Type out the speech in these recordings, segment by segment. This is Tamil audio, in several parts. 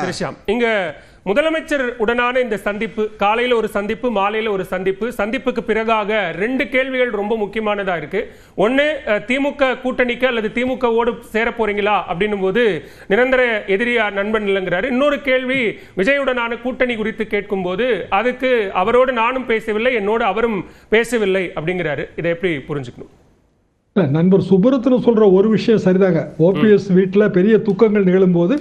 திரிஷாம், இங்க முதலமைச்சர் உடனான இந்த சந்திப்பு, காலையில ஒரு சந்திப்பு, மாலையில ஒரு சந்திப்பு, சந்திப்புக்கு பிறகாக 2 கேள்விகள் ரொம்ப முக்கியமானதா இருக்கு. ஒன்னு, திமுக கூட்டணிக்கு அல்லது திமுகவோடு சேர போறீங்களா அப்படின்னும் போது நிரந்தர எதிரியா நண்பன் இல்லைங்கிறாரு. இன்னொரு கேள்வி, விஜயுடனான கூட்டணி குறித்து கேட்கும் போது அதுக்கு அவரோடு நானும் பேசவில்லை, என்னோடு அவரும் பேசவில்லை அப்படிங்கிறாரு. இதை எப்படி புரிஞ்சுக்கணும்? நண்பர் சுப்ரத்னம் சொல்ற ஒரு விஷயம் சரிதாங்க. ஓபிஎஸ் வீட்டுல பெரிய துக்கங்கள் நிகழும் போது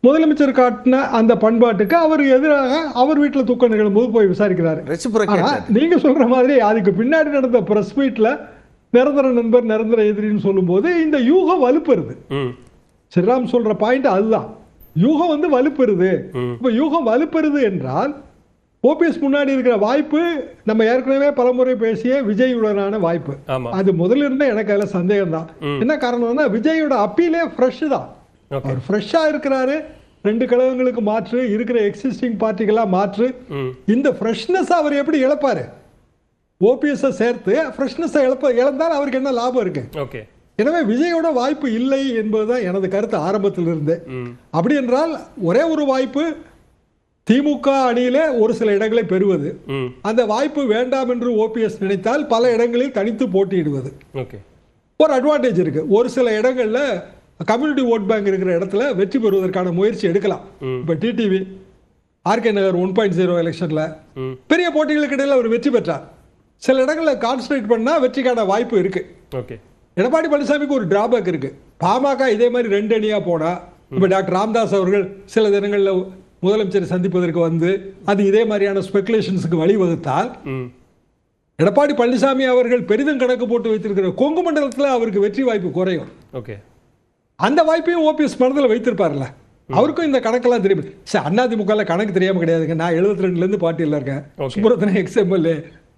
முதலமைச்சர் காட்டின அந்த பண்பாட்டுக்கு அவர் எதிராக அவர் வீட்டில் துக்கம் நிகழும் போது போய் விசாரிக்கிறாரு. நீங்க சொல்ற மாதிரி அதுக்கு பின்னாடி நடந்த பிரஸ் மீட்ல நிரந்தர நண்பர் நிரந்தர எதிரின்னு சொல்லும் போது இந்த யூகம் வலுப்பெறுது. ஸ்ரீராம் சொல்ற பாயிண்ட் அதுதான், யூகம் வந்து வலுப்பெறுது. இப்ப யூகம் வலுப்பெறுது என்றால் ஓபிஎஸ் முன்னாடி இருக்கிற வாய்ப்பு நம்ம ஏற்கனவே பலமுறை பேசிய விஜயுடனான வாய்ப்பு. அது முதல்ல இருந்தே எனக்கு அதுல சந்தேகம் தான். என்ன காரணம்னா விஜயோட அப்பீலே ஃப்ரெஷ் தான். அவர் ஃப்ரெஷ்ஷா இருக்கிறாரு. 2 கழகங்களுக்கு மாற்று, இருக்கிற எக்ஸிஸ்டிங் பார்ட்டிகளா மாற்று. இந்த ஃப்ரெஷ்னஸ் அவர் எப்படி இழப்பாரு? ஓபிஎஸ் சேர்த்து ஃப்ரெஷ்னஸ் இழந்தால் அவருக்கு என்ன லாபம் இருக்கு? எனவே விஜயோட வாய்ப்பு இல்லை என்பதுதான் எனது கருத்து ஆரம்பத்தில் இருந்து. அப்படி என்றால் ஒரே ஒரு வாய்ப்பு, திமுக அணியிலே ஒரு சில இடங்களை பெறுவது. அந்த வாய்ப்பு வேண்டாம் என்று ஓபிஎஸ் நினைத்தால் பல இடங்களில் தனித்து போட்டியிடுவது. ஒரு அட்வான்டேஜ் இருக்கு. ஒரு சில இடங்கள்ல கம்யூனிட்டி ஓட் பேங்க் இருக்கிற இடத்துல வெற்றி பெறுவதற்கான முயற்சி எடுக்கலாம். இப்ப டிடிவி ஆர்கே நகர் 1.0 எலெக்ஷன்ல பெரிய போட்டிகளுக்கு இடையில அவர் வெற்றி பெற்றார். சில இடங்களில் கான்சன்ட்ரேட் பண்ணா வெற்றிக்கான வாய்ப்பு இருக்கு. எடப்பாடி பழனிசாமிக்கு ஒரு டிராபேக் இருக்கு. பாமக இதே மாதிரி 2 அணியா போனா, இப்ப டாக்டர் ராமதாஸ் அவர்கள் சில தினங்கள்ல முதலமைச்சரை சந்திப்பதற்கு வந்து அது இதே மாதிரியான ஸ்பெகுலேஷன்ஸுக்கு வழிவகுத்தால் எடப்பாடி பழனிசாமி அவர்கள் பெரிதும் கணக்கு போட்டு வைத்திருக்கிற கொங்கு மண்டலத்தில் அவருக்கு வெற்றி வாய்ப்பு குறையும். அந்த வாய்ப்பையும் ஓபிஎஸ் மனதில் வைத்திருப்பார்ல. அவருக்கும் இந்த கணக்கெல்லாம் தெரியும். அதிமுக கணக்கு தெரியாம கிடையாதுங்க. நான் 72ல இருந்து பார்ட்டியில் இருக்கேன். சுப்ரத்னம் எக்ஸ்எம்எல்ஏ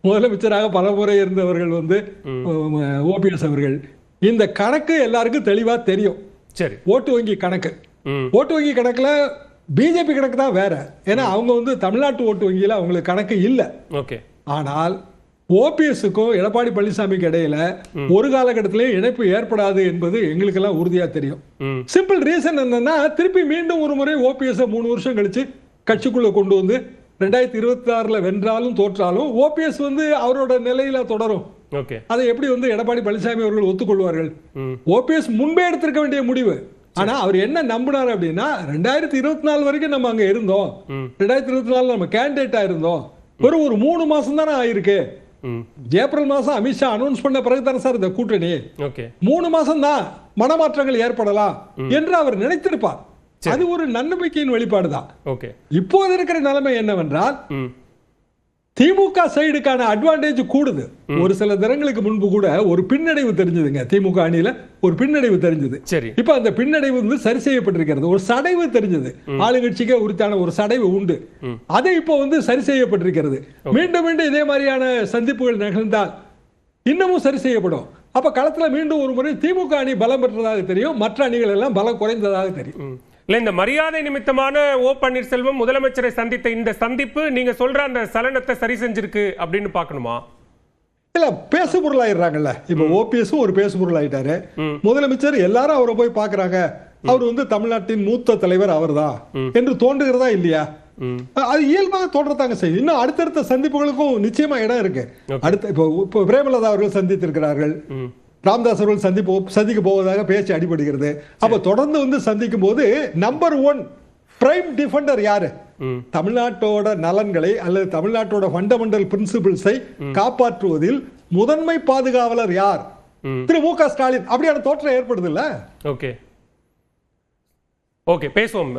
முதலமைச்சராக பல முறை இருந்தவர்கள் வந்து ஓபிஎஸ் அவர்கள். இந்த கணக்கு எல்லாருக்கும் தெளிவா தெரியும். சரி, ஓட்டு வங்கி கணக்கு, ஓட்டு வங்கி கணக்குல பிஜேபி கணக்கு தான் வேற. ஏன்னா அவங்க வந்து தமிழ்நாட்டு ஓட்டு வங்கியில அவங்களுக்கு கணக்கு இல்லை. ஆனால் ஓபிஎஸ்க்கும் எடப்பாடி பழனிசாமிக்கு இடையில ஒரு காலகட்டத்திலே இணைப்பு ஏற்படாது என்பது எங்களுக்கு எல்லாம் உறுதியா தெரியும். சிம்பிள் ரீசன் என்னன்னா, திருப்பி மீண்டும் ஒரு முறை ஓபிஎஸ் 3 வருஷம் கழிச்சு கட்சிக்குள்ள கொண்டு வந்து 2026ல வென்றாலும் தோற்றாலும் ஓபிஎஸ் வந்து அவரோட நிலையில தொடரும். அதை எப்படி வந்து எடப்பாடி பழனிசாமி அவர்கள் ஒத்துக்கொள்வார்கள்? ஓபிஎஸ் முன்பே எடுத்திருக்க வேண்டிய முடிவு. ஆனா அவர் என்ன நம்பினார் அப்படின்னா, 2024 வரைக்கும் நம்ம அங்க இருந்தோம், 2024 நம்ம கேண்டிடேட்டா இருந்தோம், ஒரு 3 மாசம் தானே ஆயிருக்கு. ஏப்ரல் மாசம் அமித்ஷா அனௌன்ஸ் பண்ண பிறகுதானே சார் இந்த கூட்டணி. 3 மாசம் தான் மனமாற்றங்கள் ஏற்படலாம் என்று அவர் நினைத்திருப்பார். அது ஒரு நன்னம்பிக்கையின் வெளிப்பாடுதான். இப்போது இருக்கிற நிலைமை என்னவென்றால், திமுக சைடுக்கான அட்வான்டேஜ் கூடுது. ஒரு சில தினங்களுக்கு முன்பு கூட ஒரு பின்னடைவு தெரிஞ்சதுங்க. திமுக அணியில ஒரு பின்னடைவு தெரிஞ்சது. இப்ப அந்த பின்னடைவு வந்து சரி செய்யப்பட்டிருக்கிறது. ஒரு சடைவு தெரிஞ்சது, ஆளுங்கட்சிக்கு உரித்தான ஒரு சடைவு உண்டு. அதை இப்போ வந்து சரி செய்யப்பட்டிருக்கிறது. மீண்டும் மீண்டும் இதே மாதிரியான சந்திப்புகள் நிகழ்ந்தால் இன்னமும் சரி செய்யப்படும். அப்ப களத்துல மீண்டும் ஒரு முறை திமுக அணி பலம் பெற்றதாக தெரியும், மற்ற அணிகள் எல்லாம் பலம் குறைந்ததாக தெரியும். இல்ல, இந்த மரியாதை நிமித்தமான ஓ பன்னீர்செல்வம் முதலமைச்சரை சந்தித்த இந்த சந்திப்பு நீங்க சொல்ற அந்த சலனத்தை சரி செஞ்சிருக்கு அப்படின்னு பாக்கணுமா? இல்ல, பேசு பொருளாயிடுறாங்கல்ல. இப்ப ஓபிஎஸ் ஒரு பேசு பொருள் ஆயிட்டாரு. முதலமைச்சர் எல்லாரும் அவரை போய் பாக்குறாங்க. அவர் வந்து தமிழ்நாட்டின் மூத்த தலைவர் அவர்தான் என்று தோன்றுகிறதா இல்லையா? அது இயல்பாக தோன்றதாங்க செய்யும். இன்னும் அடுத்தடுத்த சந்திப்புகளுக்கும் நிச்சயமா இடம் இருக்கு. அடுத்த இப்போ பிரேமலதா அவர்கள் சந்தித்திருக்கிறார்கள், ராமதாஸ் அவர்கள் சந்திக்க போவதாக பேச்சு அடிபடுகிறது. அப்ப தொடர்ந்து வந்து சந்திக்கும் போது நம்பர் 1 பிரைம் டிஃபெண்டர் யாரு? தமிழ்நாட்டோட நலன்களை அல்லது தமிழ்நாட்டோட ஃபண்டமெண்டல் பிரின்சிபிள்ஸை காப்பாற்றுவதில் முதன்மை பாதுகாவலர் யார்? திரு மு.க. ஸ்டாலின். அப்படியான தோற்றம் ஏற்படுது இல்ல? ஓகே, பேசுவோம்.